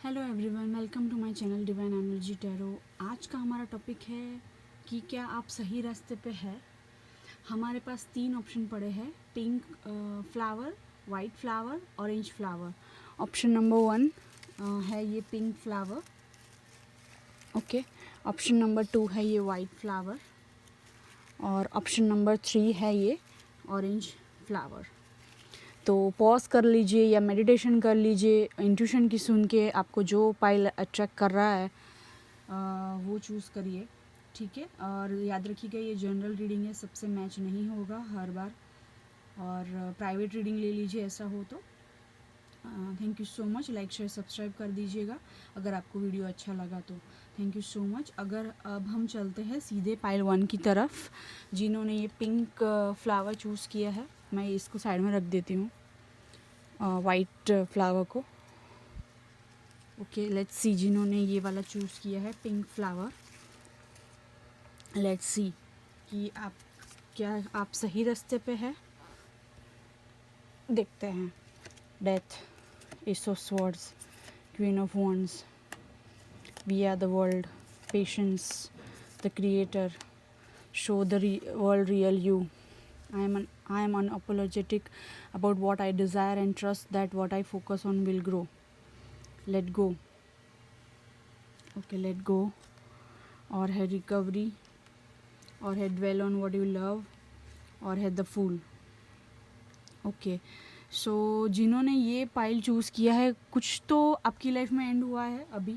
Hello everyone, welcome to my channel divine energy tarot. आज का हमारा टॉपिक है कि क्या आप सही रास्ते पे है। हमारे पास 3 ऑप्शन पड़े हैं, pink flower, white flower, orange flower. Option number 1 है ये pink flower, okay. Option number 2 है ये वाइट फ्लावर और ऑप्शन नंबर 3 है ये ऑरेंज फ्लावर। तो पॉज कर लीजिए या मेडिटेशन कर लीजिए, इंट्यूशन की सुन के आपको जो पाइल अट्रैक्ट कर रहा है वो चूज़ करिए, ठीक है। और याद रखिएगा ये जनरल रीडिंग है, सबसे मैच नहीं होगा हर बार, और प्राइवेट रीडिंग ले लीजिए ऐसा हो तो। Thank you so much. Like share subscribe कर दीजिएगा अगर आपको वीडियो अच्छा लगा तो। Thank you so much. अगर अब हम चलते हैं सीधे पाइल 1 की तरफ, जिन्होंने ये पिंक फ्लावर चूज़ किया है। मैं इसको साइड में रख देती हूँ, वाइट फ्लावर को। ओके, लेट्स सी जिन्होंने ये वाला चूज़ किया है पिंक फ्लावर। लेट्स सी कि आप सही रास्ते पे है। देखते हैं। Death, ace of swords, queen of wands, we are the world, patience, the creator, show the world real you. I am unapologetic about what I desire and trust that what I focus on will grow. Let go. Okay, let go. और है recovery, और है dwell on what you love, और है the fool. Okay, सो जिन्होंने ये pile choose किया है, कुछ तो आपकी लाइफ में एंड हुआ है अभी,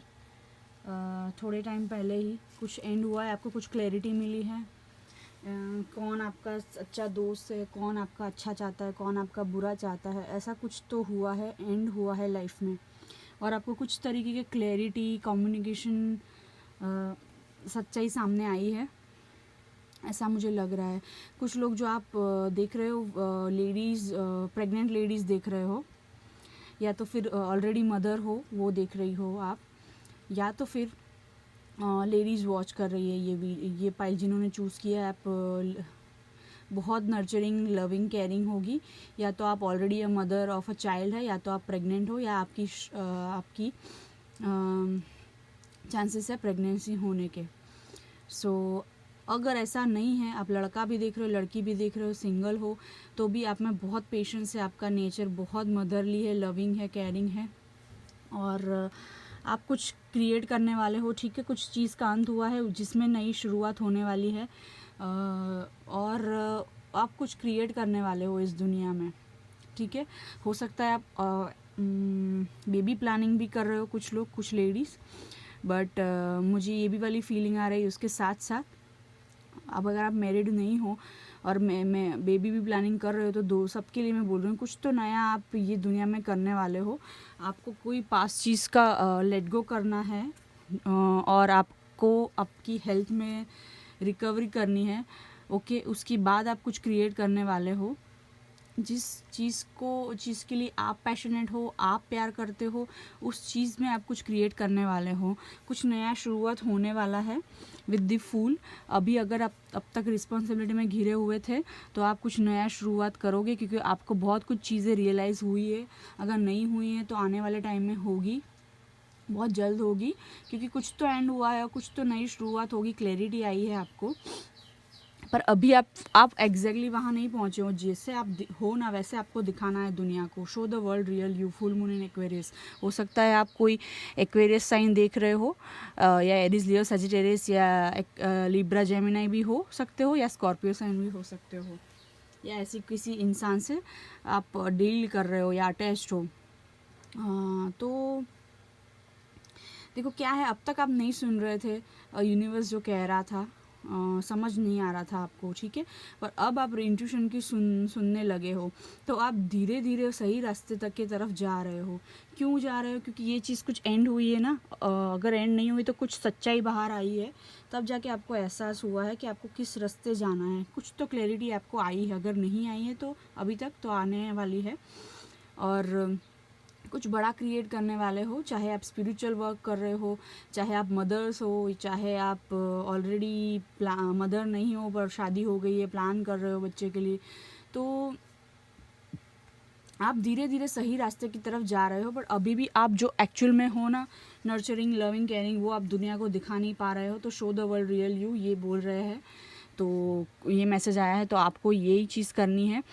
थोड़े टाइम पहले ही कुछ एंड हुआ है, आपको कुछ क्लैरिटी मिली है। कौन आपका अच्छा दोस्त है, कौन आपका अच्छा चाहता है, कौन आपका बुरा चाहता है, ऐसा कुछ तो हुआ है, एंड हुआ है लाइफ में। और आपको कुछ तरीके के क्लैरिटी, कम्युनिकेशन, सच्चाई सामने आई है, ऐसा मुझे लग रहा है। कुछ लोग जो आप देख रहे हो, लेडीज़, प्रेग्नेंट लेडीज़ देख रहे हो, या तो फिर ऑलरेडी मदर हो वो देख रही हो आप, या तो फिर लेडीज़ वॉच कर रही है ये पाइल जिन्होंने चूज़ किया है। आप बहुत नर्चरिंग, लविंग, केयरिंग होगी, या तो आप already a mother of a child है, या तो आप प्रेग्नेंट हो, या आपकी चांसेस है प्रेगनेंसी होने के। सो अगर ऐसा नहीं है, आप लड़का भी देख रहे हो, लड़की भी देख रहे हो, सिंगल हो, तो भी आप में बहुत पेशेंस है, आपका नेचर बहुत मदरली है, लविंग है, केयरिंग है, और आप कुछ क्रिएट करने वाले हो, ठीक है। कुछ चीज़ का अंत हुआ है जिसमें नई शुरुआत होने वाली है, और आप कुछ क्रिएट करने वाले हो इस दुनिया में, ठीक है। हो सकता है आप बेबी प्लानिंग भी कर रहे हो, कुछ लोग, कुछ लेडीज़, बट मुझे ये भी वाली फीलिंग आ रही है उसके साथ साथ। अब अगर आप मैरिड नहीं हो और मैं बेबी भी प्लानिंग कर रहे हो, तो दो सबके लिए मैं बोल रही हूँ, कुछ तो नया आप ये दुनिया में करने वाले हो। आपको कोई पास्ट चीज़ का लेट गो करना है, और आपको आपकी हेल्थ में रिकवरी करनी है, ओके। उसके बाद आप कुछ क्रिएट करने वाले हो। जिस चीज़ के लिए आप पैशनेट हो, आप प्यार करते हो, उस चीज़ में आप कुछ क्रिएट करने वाले हो। कुछ नया शुरुआत होने वाला है विद द फूल। अभी अगर आप अब तक रिस्पॉन्सिबिलिटी में घिरे हुए थे, तो आप कुछ नया शुरुआत करोगे, क्योंकि आपको बहुत कुछ चीज़ें रियलाइज़ हुई है। अगर नहीं हुई है तो आने वाले टाइम में होगी, बहुत जल्द होगी, क्योंकि कुछ तो एंड हुआ है, कुछ तो नई शुरुआत होगी, क्लैरिटी आई है आपको। पर अभी आप एग्जैक्टली वहाँ नहीं पहुँचे हो। जैसे आप हो ना, वैसे आपको दिखाना है दुनिया को। Show the world real you, full moon in Aquarius. हो सकता है आप कोई एक्वेरियस साइन देख रहे हो, या एरीज, लियो, सजिटेरियस, या लिब्रा जेमिनाई भी हो सकते हो, या स्कॉर्पियो साइन भी हो सकते हो, या ऐसी किसी इंसान से आप डील कर रहे हो या अटैच्ड हो। तो देखो क्या है, अब तक आप नहीं सुन रहे थे यूनिवर्स जो कह रहा था, समझ नहीं आ रहा था आपको, ठीक है। पर अब आप इंट्यूशन की सुनने लगे हो, तो आप धीरे धीरे सही रास्ते तक की तरफ जा रहे हो। क्यों जा रहे हो? क्योंकि ये चीज़ कुछ एंड हुई है ना। अगर एंड नहीं हुई तो कुछ सच्चाई बाहर आई है, तब जाके आपको एहसास हुआ है कि आपको किस रास्ते जाना है। कुछ तो क्लैरिटी आपको आई है, अगर नहीं आई है तो अभी तक तो आने वाली है। और कुछ बड़ा क्रिएट करने वाले हो, चाहे आप स्पिरिचुअल वर्क कर रहे हो, चाहे आप मदर्स हो, चाहे आप ऑलरेडी मदर नहीं हो पर शादी हो गई है, प्लान कर रहे हो बच्चे के लिए। तो आप धीरे धीरे सही रास्ते की तरफ जा रहे हो, बट अभी भी आप जो एक्चुअल में हो ना, नर्चरिंग, लविंग, केयरिंग, वो आप दुनिया को दिखा नहीं पा रहे हो। तो show the world real you, ये बोल रहे हैं। तो ये मैसेज आया है, तो आपको यही चीज़ करनी है।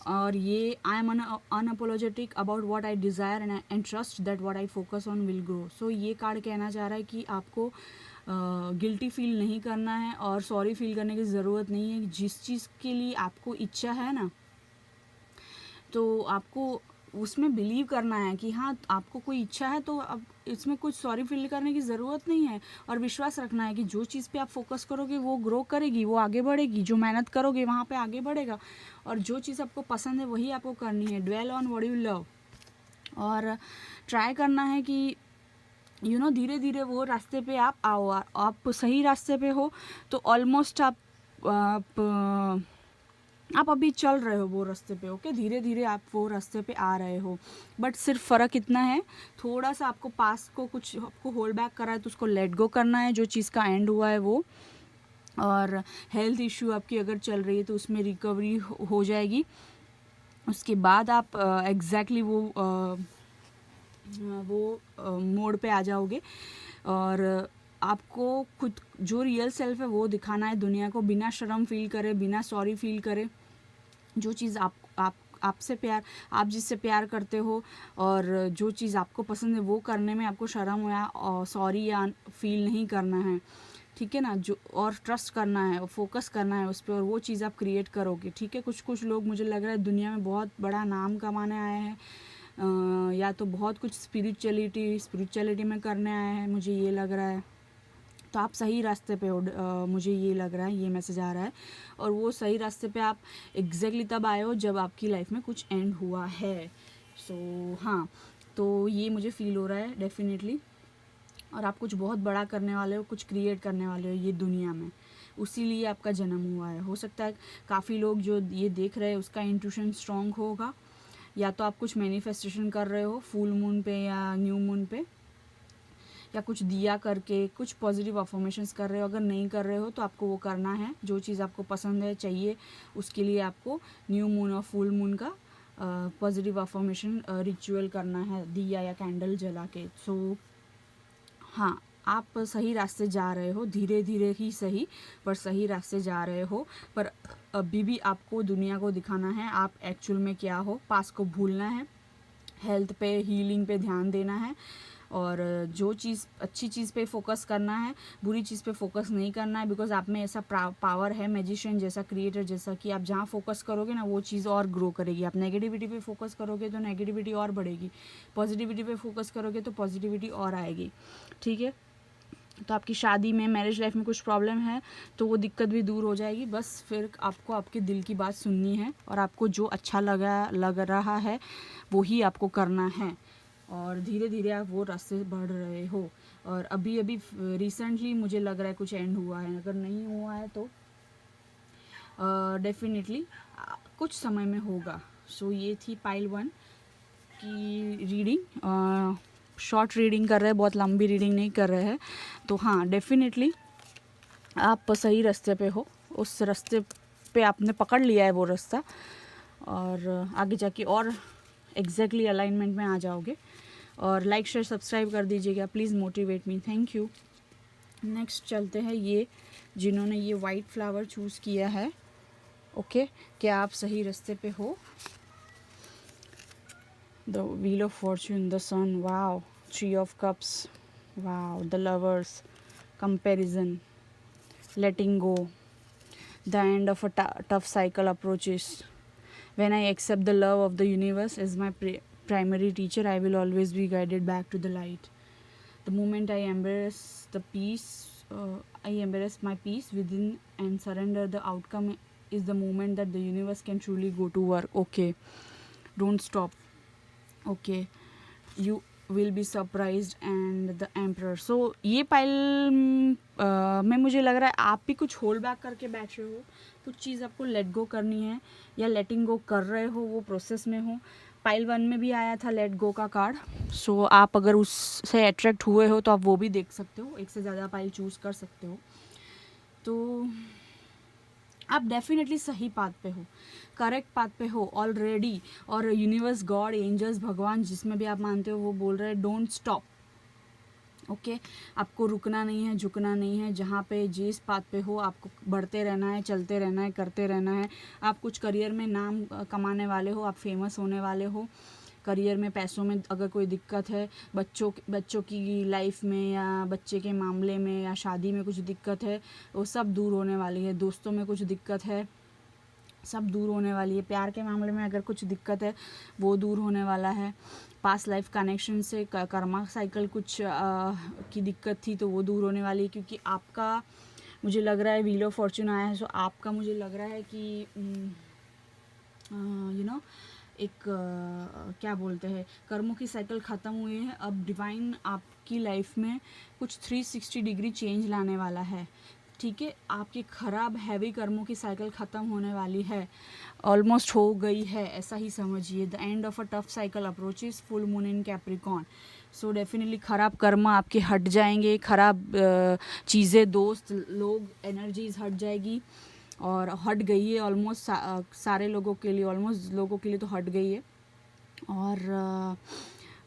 और ये I am unapologetic about what I desire and trust that what I focus on will grow. So ये कार्ड कहना चाह रहा है कि आपको गिल्टी फील नहीं करना है और सॉरी फील करने की ज़रूरत नहीं है। जिस चीज़ के लिए आपको इच्छा है ना, तो आपको उसमें बिलीव करना है कि हाँ, आपको कोई इच्छा है तो अब इसमें कुछ सॉरी फील करने की ज़रूरत नहीं है। और विश्वास रखना है कि जो चीज़ पे आप फोकस करोगे वो ग्रो करेगी, वो आगे बढ़ेगी। जो मेहनत करोगे वहाँ पे आगे बढ़ेगा। और जो चीज़ आपको पसंद है वही आपको करनी है। Dwell on what you love, और ट्राई करना है कि धीरे धीरे वो रास्ते पे आप आओ। आप सही रास्ते पे हो तो ऑलमोस्ट आप अभी चल रहे हो वो रास्ते पे। ओके, धीरे धीरे आप वो रास्ते पे आ रहे हो। बट सिर्फ फ़र्क इतना है, थोड़ा सा आपको पास को कुछ आपको होल्ड बैक करा है तो उसको लेट गो करना है, जो चीज़ का एंड हुआ है वो। और हेल्थ इश्यू आपकी अगर चल रही है तो उसमें रिकवरी हो जाएगी। उसके बाद आप एग्जैक्टली वो मोड पे आ जाओगे। और आपको खुद जो रियल सेल्फ है वो दिखाना है दुनिया को, बिना शर्म फील करे, बिना सॉरी फील करे। जो चीज़ आपसे प्यार, आप जिससे प्यार करते हो और जो चीज़ आपको पसंद है वो करने में आपको शर्म या सॉरी या फील नहीं करना है, ठीक है ना। जो और ट्रस्ट करना है और फोकस करना है उस पर, और वो चीज़ आप क्रिएट करोगे, ठीक है। कुछ लोग मुझे लग रहा है दुनिया में बहुत बड़ा नाम कमाने आए हैं, या तो बहुत कुछ स्पिरिचुअलिटी में करने आए हैं, मुझे ये लग रहा है। तो आप सही रास्ते पे हो, मुझे ये लग रहा है, ये मैसेज आ रहा है। और वो सही रास्ते पे आप एग्जैक्टली तब आए हो जब आपकी लाइफ में कुछ एंड हुआ है। सो हाँ, तो ये मुझे फील हो रहा है डेफिनेटली। और आप कुछ बहुत बड़ा करने वाले हो, कुछ क्रिएट करने वाले हो ये दुनिया में, उसी लिए आपका जन्म हुआ है। हो सकता है काफ़ी लोग जो ये देख रहे हैं उसका इंट्यूशन स्ट्रॉन्ग होगा, या तो आप कुछ मैनिफेस्टेशन कर रहे हो फुल मून पे या न्यू मून पे, या कुछ दिया करके कुछ पॉजिटिव अफर्मेशंस कर रहे हो। अगर नहीं कर रहे हो तो आपको वो करना है, जो चीज़ आपको पसंद है, चाहिए, उसके लिए आपको न्यू मून और फुल मून का पॉजिटिव अफर्मेशन रिचुअल करना है, दिया या कैंडल जला के। सो हाँ, आप सही रास्ते जा रहे हो, धीरे धीरे ही सही, पर सही रास्ते जा रहे हो। पर अभी भी आपको दुनिया को दिखाना है आप एक्चुअल में क्या हो। पास को भूलना है, हेल्थ पे, हीलिंग पे ध्यान देना है, और जो चीज़ अच्छी चीज़ पे फोकस करना है, बुरी चीज़ पे फोकस नहीं करना है। बिकॉज आप में ऐसा पावर है, मैजिशियन जैसा, क्रिएटर जैसा, कि आप जहाँ फोकस करोगे ना वो चीज़ और ग्रो करेगी। आप नेगेटिविटी पे फोकस करोगे तो नेगेटिविटी और बढ़ेगी, पॉजिटिविटी पे फोकस करोगे तो पॉजिटिविटी और आएगी, ठीक है। तो आपकी शादी में, मैरिज लाइफ में कुछ प्रॉब्लम है तो वो दिक्कत भी दूर हो जाएगी। बस फिर आपको आपके दिल की बात सुननी है, और आपको जो अच्छा लग रहा है वो ही आपको करना है। और धीरे धीरे आप वो रास्ते बढ़ रहे हो। और अभी रिसेंटली मुझे लग रहा है कुछ एंड हुआ है। अगर नहीं हुआ है तो डेफिनेटली कुछ समय में होगा। सो ये थी पाइल 1 की रीडिंग। शॉर्ट रीडिंग कर रहे हैं, बहुत लंबी रीडिंग नहीं कर रहे हैं। तो हाँ, डेफिनेटली आप सही रास्ते पे हो, उस रास्ते पे आपने पकड़ लिया है वो रास्ता, और आगे जाके और एग्जैक्टली अलाइनमेंट में आ जाओगे। और लाइक, शेयर, सब्सक्राइब कर दीजिएगा please, motivate me, thank you. Next चलते हैं, ये जिन्होंने ये वाइट फ्लावर चूज़ किया है, ओके, क्या आप सही रास्ते पे हो। The Wheel of Fortune, the Sun, wow, Tree of Cups, wow, the Lovers, comparison, letting go, the end of a tough cycle approaches. When I accept the love of the universe as my primary teacher, I will always be guided back to the light. The moment I embrace the peace, I embrace my peace within and surrender the outcome is the moment that the universe can truly go to work. Okay, don't stop. Okay, you will be surprised and the emperor. So ये pile में मुझे लग रहा है आप भी कुछ hold back करके बैठे हो, कुछ चीज़ आपको लेट गो करनी है या लेटिंग गो कर रहे हो, वो प्रोसेस में हो। पाइल 1 में भी आया था लेट गो का कार्ड। सो आप अगर उससे अट्रैक्ट हुए हो तो आप वो भी देख सकते हो, एक से ज़्यादा पाइल चूज़ कर सकते हो। तो आप डेफिनेटली सही पाथ पे हो, करेक्ट पाथ पे हो ऑलरेडी। और यूनिवर्स, गॉड, एंजल्स, भगवान, जिसमें भी आप मानते हो, वो बोल रहे हैं डोंट स्टॉप। ओके, आपको रुकना नहीं है, झुकना नहीं है। जहाँ पे जिस पाथ पे हो आपको बढ़ते रहना है, चलते रहना है, करते रहना है। आप कुछ करियर में नाम कमाने वाले हो, आप फेमस होने वाले हो। करियर में, पैसों में अगर कोई दिक्कत है, बच्चों की लाइफ में या बच्चे के मामले में या शादी में कुछ दिक्कत है, वो सब दूर होने वाली है। दोस्तों में कुछ दिक्कत है, सब दूर होने वाली है। प्यार के मामले में अगर कुछ दिक्कत है, वो दूर होने वाला है। पास्ट लाइफ कनेक्शन से कर्मा साइकिल कुछ की दिक्कत थी, तो वो दूर होने वाली है। क्योंकि आपका मुझे लग रहा है व्हील ऑफ फॉर्चून आया है, सो आपका मुझे लग रहा है कि एक क्या बोलते हैं, कर्मों की साइकिल ख़त्म हुई है। अब डिवाइन आपकी लाइफ में कुछ 360 डिग्री चेंज लाने वाला है। ठीक है, आपकी ख़राब हैवी कर्मों की साइकिल ख़त्म होने वाली है, ऑलमोस्ट हो गई है, ऐसा ही समझिए। The end of a tough cycle approaches, full moon in Capricorn. So definitely ख़राब कर्म आपके हट जाएंगे, ख़राब चीज़ें, दोस्त, लोग, एनर्जीज हट जाएगी। और हट गई है ऑलमोस्ट, सारे लोगों के लिए, ऑलमोस्ट लोगों के लिए तो हट गई है। और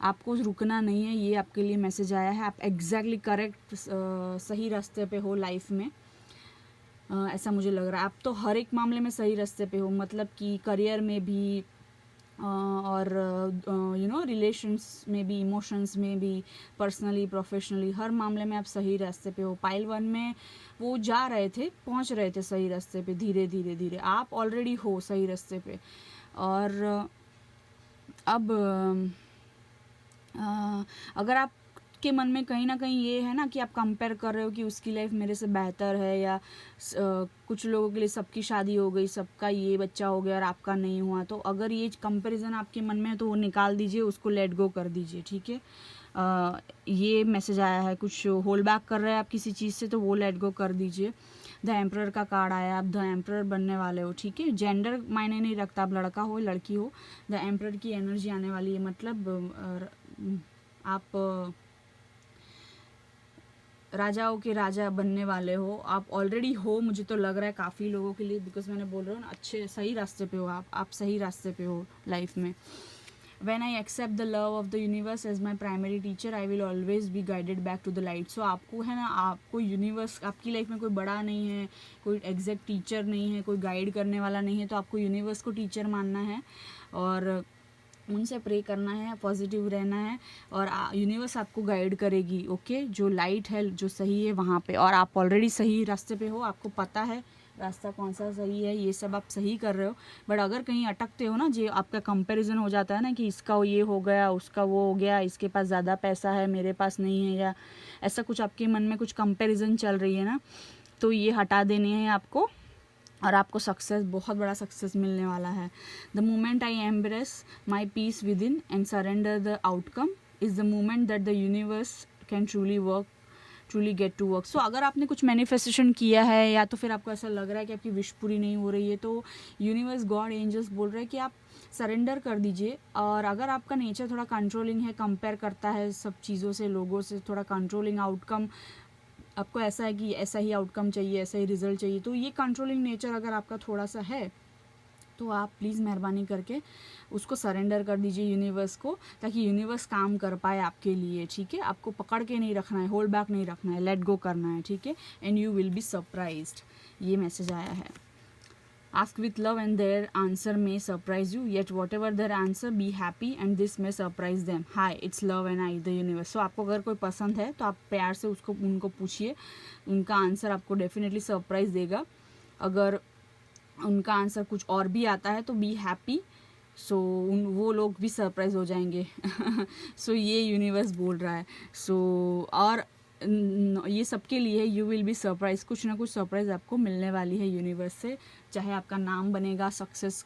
आपको रुकना नहीं है, ये आपके लिए मैसेज आया है। आप एग्जैक्टली करेक्ट, सही रास्ते पे हो लाइफ में, ऐसा मुझे लग रहा है। आप तो हर एक मामले में सही रास्ते पे हो, मतलब कि करियर में भी और रिलेशंस में भी, इमोशंस में भी, पर्सनली, प्रोफेशनली, हर मामले में आप सही रास्ते पे हो। पाइल 1 में वो जा रहे थे, पहुंच रहे थे सही रास्ते पे, धीरे धीरे धीरे। आप ऑलरेडी हो सही रास्ते पे। और अब अगर आप के मन में कहीं ना कहीं ये है ना कि आप कंपेयर कर रहे हो कि उसकी लाइफ मेरे से बेहतर है, या कुछ लोगों के लिए सबकी शादी हो गई, सबका ये बच्चा हो गया और आपका नहीं हुआ, तो अगर ये कंपैरिजन आपके मन में है तो वो निकाल दीजिए, उसको लेट गो कर दीजिए। ठीक है, ये मैसेज आया है। कुछ होल्ड बैक कर रहे हैं आप किसी चीज़ से, तो वो लेट गो कर दीजिए। द एम्प्रर का कार्ड आया, आप द एम्प्रर बनने वाले हो। ठीक है, जेंडर मायने नहीं रखता, आप लड़का हो लड़की हो, द एम्प्रर की एनर्जी आने वाली है। मतलब आप राजाओं के राजा बनने वाले हो, आप ऑलरेडी हो, मुझे तो लग रहा है काफ़ी लोगों के लिए, बिकॉज मैंने बोल रहा हूँ ना, अच्छे सही रास्ते पे हो आप सही रास्ते पे हो लाइफ में। When I accept the love of the universe as my primary teacher, I will always be guided back to the light. So आपको है ना, आपको यूनिवर्स, आपकी लाइफ में कोई बड़ा नहीं है, कोई एग्जैक्ट टीचर नहीं है, कोई गाइड करने वाला नहीं है, तो आपको यूनिवर्स को टीचर मानना है और उनसे प्रे करना है, पॉजिटिव रहना है, और यूनिवर्स आपको गाइड करेगी। ओके, जो लाइट है, जो सही है वहाँ पे। और आप ऑलरेडी सही रास्ते पे हो, आपको पता है रास्ता कौन सा सही है, ये सब आप सही कर रहे हो। बट अगर कहीं अटकते हो ना, जो आपका कंपैरिजन हो जाता है ना कि इसका ये हो गया, उसका वो हो गया, इसके पास ज़्यादा पैसा है, मेरे पास नहीं है, या ऐसा कुछ आपके मन में कुछ कंपैरिजन चल रही है ना, तो ये हटा देने हैं आपको, और आपको सक्सेस, बहुत बड़ा सक्सेस मिलने वाला है। The moment I embrace my peace within and surrender the outcome is the moment that the universe can truly get to work. So अगर आपने कुछ मैनिफेस्टेशन किया है, या तो फिर आपको ऐसा लग रहा है कि आपकी विश पूरी नहीं हो रही है, तो यूनिवर्स, गॉड, एंजल्स बोल रहे हैं कि आप सरेंडर कर दीजिए। और अगर आपका नेचर थोड़ा कंट्रोलिंग है, कंपेयर करता है सब चीज़ों से, लोगों से, थोड़ा कंट्रोलिंग, आउटकम आपको ऐसा है कि ऐसा ही आउटकम चाहिए, ऐसा ही रिजल्ट चाहिए, तो ये कंट्रोलिंग नेचर अगर आपका थोड़ा सा है, तो आप प्लीज़ मेहरबानी करके उसको सरेंडर कर दीजिए यूनिवर्स को, ताकि यूनिवर्स काम कर पाए आपके लिए। ठीक है, आपको पकड़ के नहीं रखना है, होल्ड बैक नहीं रखना है, लेट गो करना है। ठीक है, and you will be surprised, ये मैसेज आया है। Ask with love and their answer may surprise you, yet whatever their answer, be happy and this may surprise them. Hi, it's love and I, the universe. So आपको अगर कोई पसंद है तो आप प्यार से उनको पूछिए, उनका आंसर आपको डेफिनेटली सरप्राइज देगा। अगर उनका आंसर कुछ और भी आता है तो बी हैप्पी, सो वो लोग भी सरप्राइज हो जाएंगे। सो ये यूनिवर्स बोल रहा है। सो और ये सबके लिए यू विल बी सरप्राइज, कुछ ना कुछ सरप्राइज आपको मिलने वाली है यूनिवर्स से, चाहे आपका नाम बनेगा, सक्सेस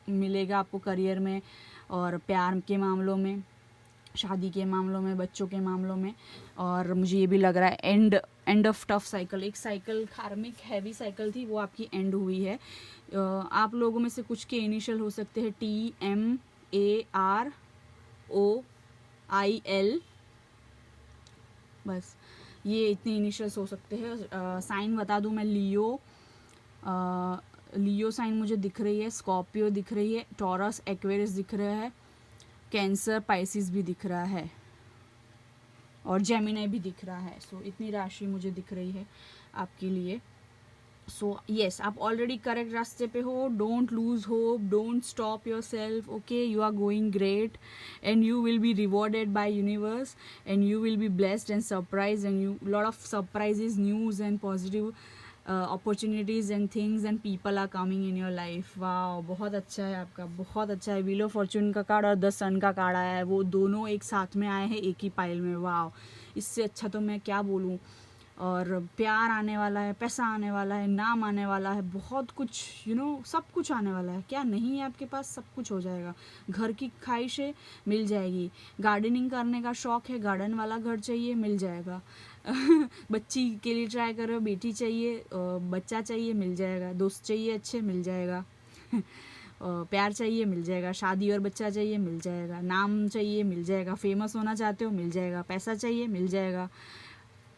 मिलेगा आपको करियर में, और प्यार के मामलों में, शादी के मामलों में, बच्चों के मामलों में। और मुझे ये भी लग रहा है एंड ऑफ टफ साइकिल, एक साइकिल कार्मिक हैवी साइकिल थी, वो आपकी एंड हुई है। आप लोगों में से कुछ के इनिशियल हो सकते हैं TMAROIL, बस ये इतने इनिशियल्स हो सकते हैं। साइन बता दूं मैं, लियो, लियो साइन मुझे दिख रही है, स्कॉर्पियो दिख रही है, टॉरस एक्वेरियस दिख रहा है, कैंसर पाइसिस भी दिख रहा है और जेमिनी भी दिख रहा है. सो इतनी राशि मुझे दिख रही है आपके लिए. सो येस, आप ऑलरेडी करेक्ट रास्ते पे हो. Don't lose hope, don't stop yourself. Okay, you are going great and you will be rewarded by universe and you will be blessed and surprise and you lot of surprises, news and positive opportunities and things and people are coming in your life. वाह, बहुत अच्छा है आपका, बहुत अच्छा है. Wheel of fortune का card और द सन का कार्ड आया है, वो दोनों एक साथ में आए हैं एक ही पाइल में. वाह, इससे अच्छा तो मैं क्या बोलूँ. और प्यार आने वाला है, पैसा आने वाला है, नाम आने वाला है, बहुत कुछ सब कुछ आने वाला है. क्या नहीं है आपके पास, सब कुछ हो जाएगा. घर की ख्वाहिशें मिल जाएगी. गार्डनिंग करने का शौक है, गार्डन वाला घर चाहिए, मिल जाएगा. बच्ची के लिए ट्राई कर रहे हो, बेटी चाहिए, बच्चा चाहिए, मिल जाएगा. दोस्त चाहिए अच्छे, मिल जाएगा. प्यार चाहिए, मिल जाएगा. शादी और बच्चा चाहिए, मिल जाएगा. नाम चाहिए, मिल जाएगा. फेमस होना चाहते हो, मिल जाएगा. पैसा चाहिए, मिल जाएगा.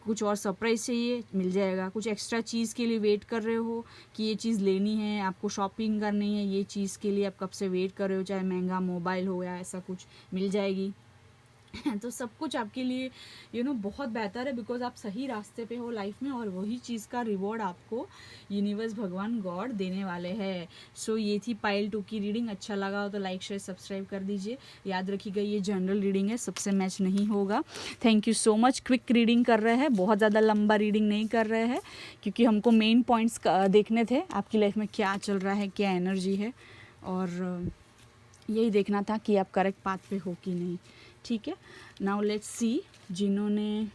कुछ और सरप्राइज चाहिए, मिल जाएगा. कुछ एक्स्ट्रा चीज़ के लिए वेट कर रहे हो कि ये चीज़ लेनी है, आपको शॉपिंग करनी है, ये चीज़ के लिए आप कब से वेट कर रहे हो, चाहे महंगा मोबाइल हो या ऐसा कुछ, मिल जाएगी. तो सब कुछ आपके लिए बहुत बेहतर है, बिकॉज आप सही रास्ते पे हो लाइफ में और वही चीज़ का रिवॉर्ड आपको यूनिवर्स, भगवान, गॉड देने वाले हैं. सो ये थी पाइल 2 की रीडिंग. अच्छा लगा हो तो लाइक शेयर सब्सक्राइब कर दीजिए. याद रखिएगा ये जनरल रीडिंग है, सबसे मैच नहीं होगा. Thank you so much. Quick reading कर रहे हैं, बहुत ज़्यादा लंबा रीडिंग नहीं कर रहे हैं, क्योंकि हमको मेन पॉइंट्स देखने थे आपकी लाइफ में क्या चल रहा है, क्या एनर्जी है, और यही देखना था कि आप करेक्ट पाथ पे हो कि नहीं. ठीक है, नाउ लेट्स सी जिन्होंने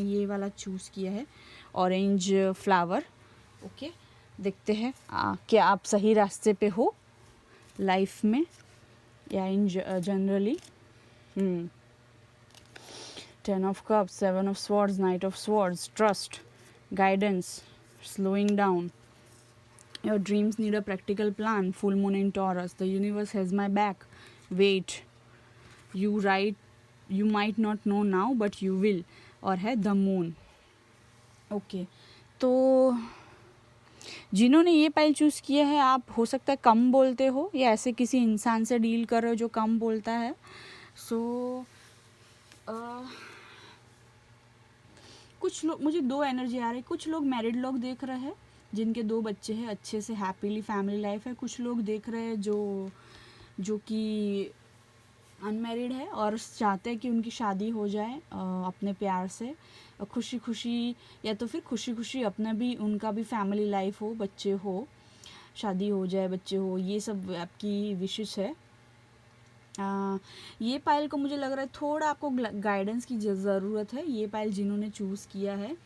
ये वाला चूज़ किया है, ऑरेंज फ्लावर. ओके, देखते हैं क्या आप सही रास्ते पे हो लाइफ में या इन generally. 10 of cups, 7 of swords, knight of swords, trust, guidance, slowing down. Your dreams need a practical plan. Full moon in Taurus. The universe has my back. Wait. You might not know now, but you will. और है the moon. Okay, तो जिन्होंने ये pile choose किया है, आप हो सकता है कम बोलते हो या ऐसे किसी इंसान से डील कर रहे हो जो कम बोलता है. सो कुछ लोग, मुझे 2 एनर्जी आ रही. कुछ लोग मैरिड लोग देख रहे हैं जिनके 2 बच्चे हैं, अच्छे से हैप्पीली फैमिली लाइफ है. कुछ लोग देख रहे हैं जो कि अनमैरिड है और चाहते हैं कि उनकी शादी हो जाए अपने प्यार से, खुशी खुशी, या तो फिर खुशी खुशी अपना भी, उनका भी फैमिली लाइफ हो, बच्चे हो, शादी हो जाए, बच्चे हो. ये सब आपकी विशेष है. ये पाइल को मुझे लग रहा है थोड़ा आपको गाइडेंस की ज़रूरत है. ये पाइल जिन्होंने चूज़ किया है,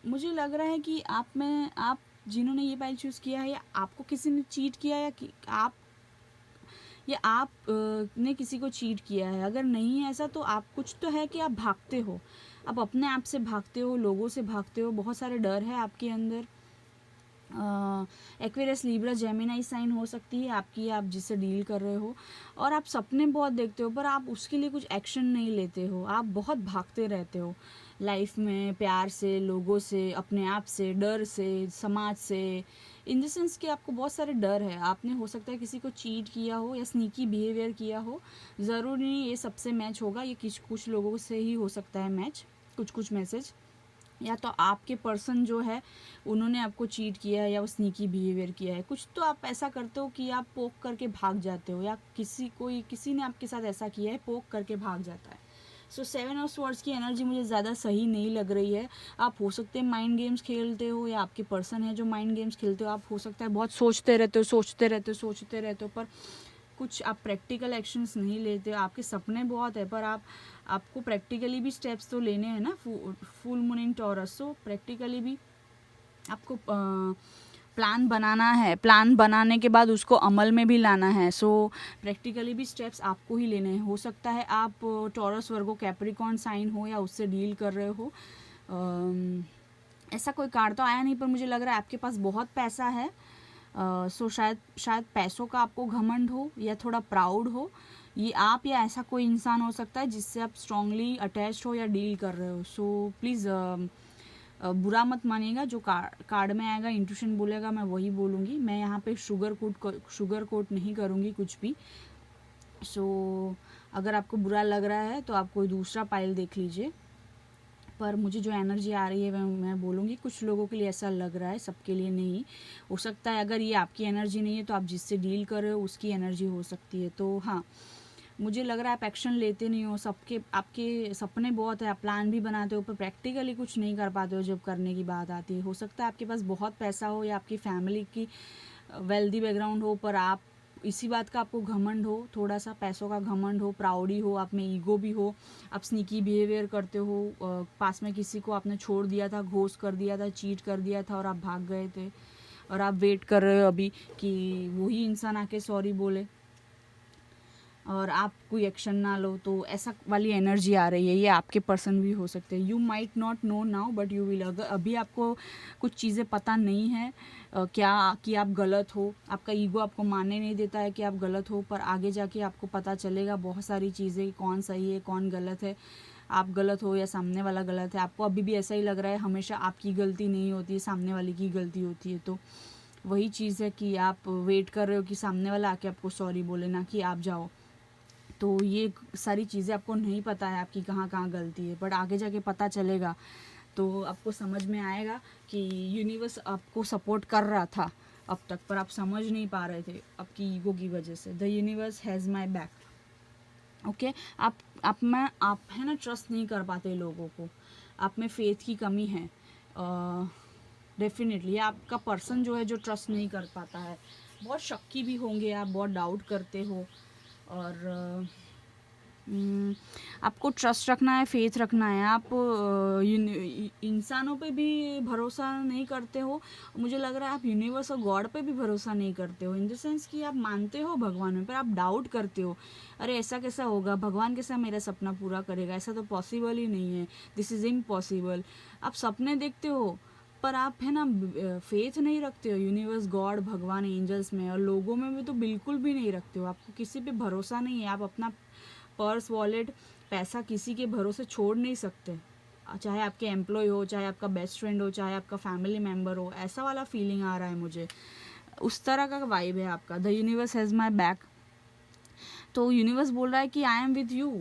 मुझे लग रहा है कि आप जिन्होंने ये पाइल चूज़ किया है, या आपको किसी ने चीट किया, या आप ने किसी को चीट किया है. अगर नहीं है ऐसा, तो आप कुछ तो है कि आप भागते हो, आप अपने आप से भागते हो, लोगों से भागते हो, बहुत सारे डर है आपके अंदर. एक्वेरियस, लिब्रा, जेमिनी साइन हो सकती है आपकी, आप जिससे डील कर रहे हो. और आप सपने बहुत देखते हो, पर आप उसके लिए कुछ एक्शन नहीं लेते हो. आप बहुत भागते रहते हो लाइफ में, प्यार से, लोगों से, अपने आप से, डर से, समाज से. इन द सेंस कि आपको बहुत सारे डर है. आपने हो सकता है किसी को चीट किया हो या स्नीकी बिहेवियर किया हो. ज़रूरी नहीं ये सबसे मैच होगा, ये कुछ लोगों से ही हो सकता है मैच, कुछ मैसेज. या तो आपके पर्सन जो है उन्होंने आपको चीट किया है या वो स्नीकी बिहेवियर किया है. कुछ तो आप ऐसा करते हो कि आप पोक करके भाग जाते हो, या किसी ने आपके साथ ऐसा किया है, पोक करके भाग जाता है. सो 7 ऑफ स्वॉर्ड्स की एनर्जी मुझे ज़्यादा सही नहीं लग रही है. आप हो सकते हैं माइंड गेम्स खेलते हो, या आपके पर्सन है जो माइंड गेम्स खेलते हो. आप हो सकता है बहुत सोचते रहते हो, पर कुछ आप प्रैक्टिकल एक्शंस नहीं लेते हो. आपके सपने बहुत है, पर आपको प्रैक्टिकली भी स्टेप्स तो लेने हैं ना. Full moon in taurus, so practically भी आपको प्लान बनाना है. प्लान बनाने के बाद उसको अमल में भी लाना है. सो प्रैक्टिकली भी स्टेप्स आपको ही लेने हैं. हो सकता है आप टॉरस, वर्गो, कैप्रिकॉर्न साइन हो या उससे डील कर रहे हो. ऐसा कोई कार्ड तो आया नहीं, पर मुझे लग रहा है आपके पास बहुत पैसा है. सो शायद पैसों का आपको घमंड हो या थोड़ा प्राउड हो. ये आप या ऐसा कोई इंसान हो सकता है जिससे आप स्ट्रांगली अटैच्ड हो या डील कर रहे हो. सो प्लीज़ बुरा मत मानिएगा, जो कार्ड में आएगा, इंट्यूशन बोलेगा, मैं वही बोलूँगी। मैं यहाँ पे शुगर कोट नहीं करूँगी कुछ भी। सो अगर आपको बुरा लग रहा है तो आप कोई दूसरा पाइल देख लीजिए, पर मुझे जो एनर्जी आ रही है मैं बोलूँगी। कुछ लोगों के लिए ऐसा लग रहा है, सबके लिए नहीं हो सकता है। अगर ये आपकी एनर्जी नहीं है तो आप जिससे डील कर रहे हो उसकी एनर्जी हो सकती है। तो हाँ, मुझे लग रहा है आप एक्शन लेते नहीं हो। आपके सपने बहुत है, आप प्लान भी बनाते हो, पर प्रैक्टिकली कुछ नहीं कर पाते हो जब करने की बात आती है। हो सकता है आपके पास बहुत पैसा हो या आपकी फैमिली की वेल्दी बैकग्राउंड हो, पर आप इसी बात का आपको घमंड हो, थोड़ा सा पैसों का घमंड हो, प्राउडी हो, आप में ईगो भी हो, आप स्नीकी बिहेवियर करते हो। पास में किसी को आपने छोड़ दिया था, घोस्ट कर दिया था, चीट कर दिया था और आप भाग गए थे, और आप वेट कर रहे हो अभी कि वही इंसान आके सॉरी बोले और आप कोई एक्शन ना लो। तो ऐसा वाली एनर्जी आ रही है। ये आपके पर्सन भी हो सकते हैं। You might not know now but you will. अगर अभी आपको कुछ चीज़ें पता नहीं है क्या कि आप गलत हो, आपका ईगो आपको मानने नहीं देता है कि आप गलत हो, पर आगे जाके आपको पता चलेगा बहुत सारी चीज़ें, कौन सही है कौन गलत है, आप गलत हो या सामने वाला गलत है। आपको अभी भी ऐसा ही लग रहा है हमेशा आपकी गलती नहीं होती है, सामने वाले की गलती होती है। तो वही चीज़ है कि आप वेट कर रहे हो कि सामने वाला आके आपको सॉरी बोले, ना कि आप जाओ। तो ये सारी चीज़ें आपको नहीं पता है आपकी कहाँ कहाँ गलती है, बट आगे जाके पता चलेगा तो आपको समझ में आएगा कि यूनिवर्स आपको सपोर्ट कर रहा था अब तक, पर आप समझ नहीं पा रहे थे आपकी ईगो की वजह से। The universe has my back. Okay, आप है ना, ट्रस्ट नहीं कर पाते लोगों को, आप में फेथ की कमी है। डेफिनेटली आपका पर्सन जो है जो ट्रस्ट नहीं कर पाता है, बहुत शक्की भी होंगे आप, बहुत डाउट करते हो, और आपको ट्रस्ट रखना है, फेथ रखना है। आप इंसानों पे भी भरोसा नहीं करते हो, मुझे लग रहा है आप यूनिवर्स और गॉड पे भी भरोसा नहीं करते हो। इन द सेंस कि आप मानते हो भगवान में, पर आप डाउट करते हो, अरे ऐसा कैसा होगा, भगवान कैसा मेरा सपना पूरा करेगा, ऐसा तो पॉसिबल ही नहीं है, दिस इज़ इम्पॉसिबल। आप सपने देखते हो पर आप है ना फेथ नहीं रखते हो यूनिवर्स, गॉड, भगवान, एंजल्स में, और लोगों में भी तो बिल्कुल भी नहीं रखते हो। आपको किसी पे भरोसा नहीं है, आप अपना पर्स, वॉलेट, पैसा किसी के भरोसे छोड़ नहीं सकते, चाहे आपके एम्प्लॉय हो, चाहे आपका बेस्ट फ्रेंड हो, चाहे आपका फैमिली मेम्बर हो। ऐसा वाला फीलिंग आ रहा है मुझे, उस तरह का वाइब है आपका। The universe has my back. तो यूनिवर्स बोल रहा है कि आई एम विथ यू।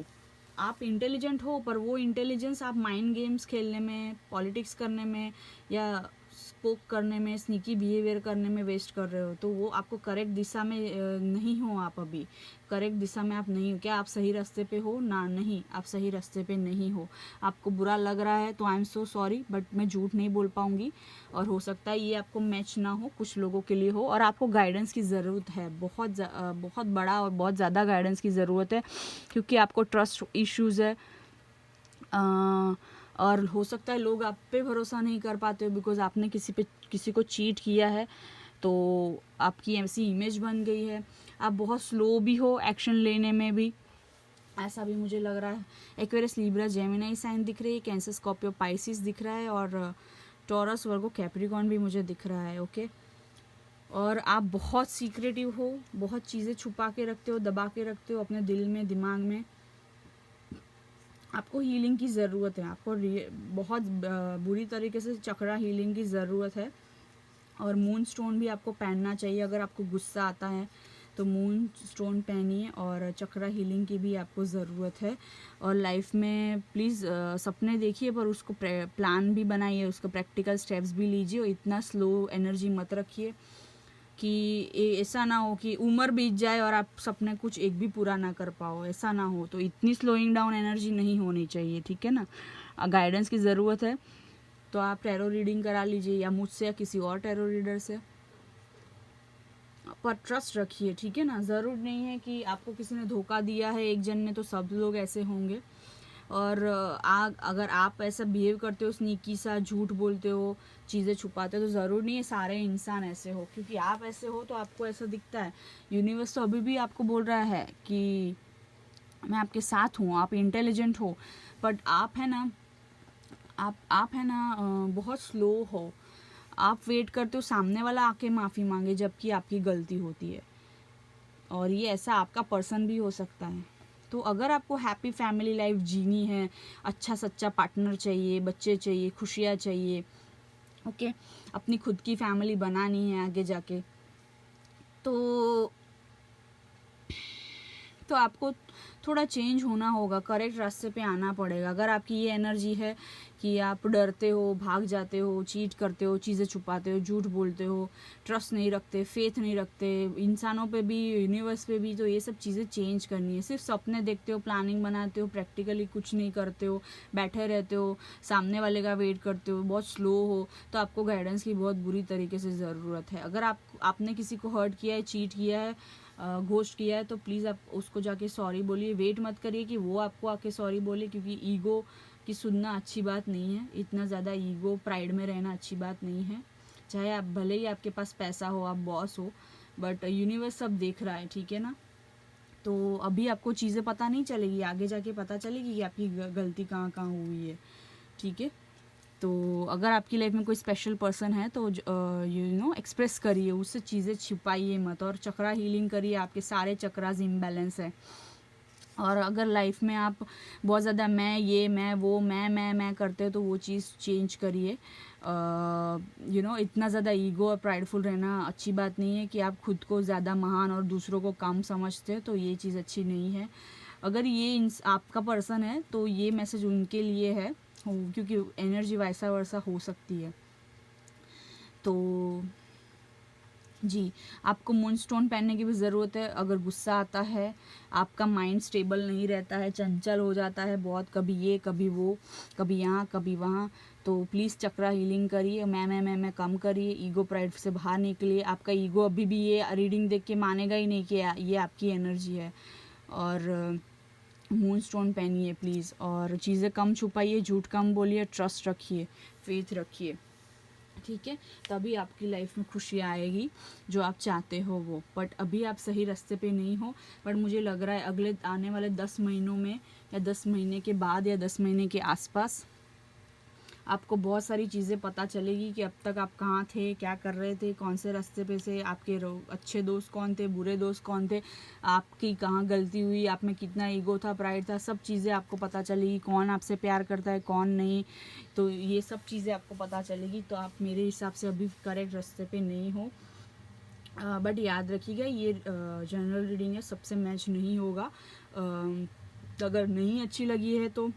आप इंटेलिजेंट हो, पर वो इंटेलिजेंस आप माइंड गेम्स खेलने में, पॉलिटिक्स करने में, या स्पोक करने में, स्नीकी बिहेवियर करने में वेस्ट कर रहे हो। तो वो आपको करेक्ट दिशा में नहीं हो, आप अभी करेक्ट दिशा में आप नहीं हो। क्या आप सही रास्ते पे हो ना? नहीं, आप सही रास्ते पे नहीं हो। आपको बुरा लग रहा है तो I am so sorry, but मैं झूठ नहीं बोल पाऊँगी, और हो सकता है ये आपको मैच ना हो, कुछ लोगों के लिए हो, और आपको गाइडेंस की ज़रूरत है, बहुत बड़ा और बहुत ज़्यादा गाइडेंस की ज़रूरत है, क्योंकि आपको ट्रस्ट इश्यूज़ है। और हो सकता है लोग आप पे भरोसा नहीं कर पाते हो बिकॉज आपने किसी को चीट किया है, तो आपकी ऐसी इमेज बन गई है। आप बहुत स्लो भी हो एक्शन लेने में भी, ऐसा भी मुझे लग रहा है। एक्वेरियस, लिब्रा, जेमिनी साइन दिख रही है, कैंसर, स्कॉर्पियो, पाइसिस दिख रहा है, और टॉरस, वर्गो, कैप्रिकॉर्न भी मुझे दिख रहा है। ओके, और आप बहुत सीक्रेटिव हो, बहुत चीज़ें छुपा के रखते हो, दबा के रखते हो अपने दिल में, दिमाग में। आपको हीलिंग की ज़रूरत है, आपको बहुत बुरी तरीके से चक्रा हीलिंग की ज़रूरत है। और मून स्टोन भी आपको पहनना चाहिए, अगर आपको गुस्सा आता है तो मून स्टोन पहनिए, और चक्रा हीलिंग की भी आपको ज़रूरत है। और लाइफ में प्लीज़ सपने देखिए, पर उसको प्लान भी बनाइए, उसको प्रैक्टिकल स्टेप्स भी लीजिए, और इतना स्लो एनर्जी मत रखिए कि ऐसा ना हो कि उम्र बीत जाए और आप सपने कुछ एक भी पूरा ना कर पाओ, ऐसा ना हो। तो इतनी स्लोइंग डाउन एनर्जी नहीं होनी चाहिए, ठीक है ना। गाइडेंस की ज़रूरत है तो आप टैरो रीडिंग करा लीजिए, या मुझसे या किसी और टैरो रीडर से, पर ट्रस्ट रखिए, ठीक है ना। ज़रूर नहीं है कि आपको किसी ने धोखा दिया है एक जन ने तो सब लोग ऐसे होंगे, और अगर आप ऐसा बिहेव करते हो, स्नीकी सा झूठ बोलते हो, चीज़ें छुपाते हो, तो ज़रूर नहीं है सारे इंसान ऐसे हो, क्योंकि आप ऐसे हो तो आपको ऐसा दिखता है। यूनिवर्स तो अभी भी आपको बोल रहा है कि मैं आपके साथ हूँ, आप इंटेलिजेंट हो, बट आप है ना बहुत स्लो हो। आप वेट करते हो सामने वाला आके माफ़ी मांगे, जबकि आपकी गलती होती है, और ये ऐसा आपका पर्सन भी हो सकता है, तो अगर आपको हैप्पी फैमिली लाइफ जीनी है, अच्छा सच्चा पार्टनर चाहिए, बच्चे चाहिए, खुशियाँ चाहिए, ओके, अपनी खुद की फैमिली बनानी है आगे जाके, तो आपको थोड़ा चेंज होना होगा, करेक्ट रास्ते पे आना पड़ेगा। अगर आपकी ये एनर्जी है कि आप डरते हो, भाग जाते हो, चीट करते हो, चीज़ें छुपाते हो, झूठ बोलते हो, ट्रस्ट नहीं रखते, फेथ नहीं रखते इंसानों पे भी, यूनिवर्स पे भी, तो ये सब चीज़ें चेंज करनी है। सिर्फ सपने देखते हो, प्लानिंग बनाते हो, प्रैक्टिकली कुछ नहीं करते हो, बैठे रहते हो, सामने वाले का वेट करते हो, बहुत स्लो हो, तो आपको गाइडेंस की बहुत बुरी तरीके से ज़रूरत है। अगर आपने किसी को हर्ट किया है, चीट किया है, घोस्ट किया है, तो प्लीज़ आप उसको जाके सॉरी बोलिए। वेट मत करिए कि वो आपको आके सॉरी बोले, क्योंकि ईगो की सुनना अच्छी बात नहीं है। इतना ज़्यादा ईगो, प्राइड में रहना अच्छी बात नहीं है। चाहे आप भले ही आपके पास पैसा हो, आप बॉस हो, बट यूनिवर्स सब देख रहा है, ठीक है ना। तो अभी आपको चीज़ें पता नहीं चलेगी, आगे जाके पता चलेगी कि आपकी गलती कहाँ कहाँ हुई है, ठीक है। तो अगर आपकी लाइफ में कोई स्पेशल पर्सन है तो एक्सप्रेस करिए, उससे चीज़ें छिपाइए मत, और चक्रा हीलिंग करिए। आपके सारे चक्रास इम्बैलेंस है। और अगर लाइफ में आप बहुत ज़्यादा मैं वो मैं करते हो, तो वो चीज़ चेंज करिए। इतना ज़्यादा ईगो और प्राइडफुल रहना अच्छी बात नहीं है कि आप खुद को ज़्यादा महान और दूसरों को कम समझते हो, तो ये चीज़ अच्छी नहीं है। अगर ये आपका पर्सन है तो ये मैसेज उनके लिए है, क्योंकि एनर्जी वैसा वैसा हो सकती है। तो जी, आपको मूनस्टोन पहनने की भी ज़रूरत है। अगर गुस्सा आता है, आपका माइंड स्टेबल नहीं रहता है, चंचल हो जाता है बहुत, कभी ये कभी वो, कभी यहाँ कभी वहाँ, तो प्लीज़ चक्रा हीलिंग करिए। मैं कम करिए, ईगो प्राइड से बाहर निकलिए। आपका ईगो अभी भी ये रीडिंग देख के मानेगा ही नहीं कि ये आपकी एनर्जी है। और मूनस्टोन पहनिए प्लीज़, और चीज़ें कम छुपाइए, झूठ कम बोलिए, ट्रस्ट रखिए, फेथ रखिए, ठीक है। तभी आपकी लाइफ में खुशी आएगी जो आप चाहते हो वो। बट अभी आप सही रास्ते पे नहीं हो। बट मुझे लग रहा है अगले आने वाले 10 महीनों में, या 10 महीने के बाद, या 10 महीने के आसपास आपको बहुत सारी चीज़ें पता चलेगी कि अब तक आप कहाँ थे, क्या कर रहे थे, कौन से रास्ते पे से, आपके अच्छे दोस्त कौन थे, बुरे दोस्त कौन थे, आपकी कहाँ गलती हुई, आप में कितना ईगो था, प्राइड था, सब चीज़ें आपको पता चलेगी। कौन आपसे प्यार करता है, कौन नहीं, तो ये सब चीज़ें आपको पता चलेगी। तो आप मेरे हिसाब से अभी करेक्ट रास्ते पे नहीं हो। बट याद रखिएगा, ये जनरल रीडिंग है, सबसे मैच नहीं होगा। अगर नहीं अच्छी लगी है तो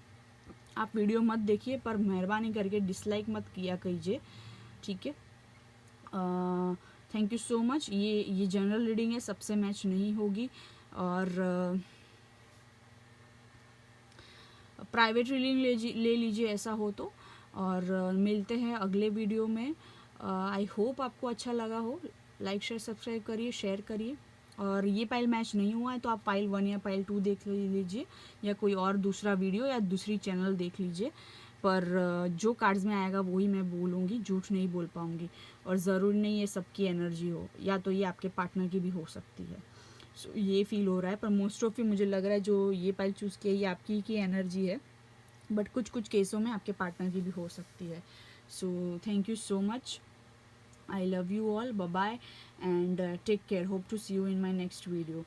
आप वीडियो मत देखिए, पर मेहरबानी करके डिसलाइक मत किया कीजिए, ठीक है। Thank you so much. ये जनरल रीडिंग है, सबसे मैच नहीं होगी। और प्राइवेट रीडिंग ले लीजिए ऐसा हो तो। और मिलते हैं अगले वीडियो में। आई होप आपको अच्छा लगा हो। लाइक शेयर सब्सक्राइब करिए, शेयर करिए। और ये पाइल मैच नहीं हुआ है तो आप पाइल 1 या पाइल 2 देख लीजिए, या कोई और दूसरा वीडियो या दूसरी चैनल देख लीजिए। पर जो कार्ड्स में आएगा वही मैं बोलूँगी, झूठ नहीं बोल पाऊँगी। और ज़रूरी नहीं है सबकी एनर्जी हो, या तो ये आपके पार्टनर की भी हो सकती है। सो ये फील हो रहा है, पर मोस्ट ऑफ मुझे लग रहा है जो ये पाइल चूज़ किया ये आपकी की एनर्जी है। बट कुछ कुछ केसों में आपके पार्टनर की भी हो सकती है। So thank you so much. I love you all. Bye bye and take care. Hope to see you in my next video.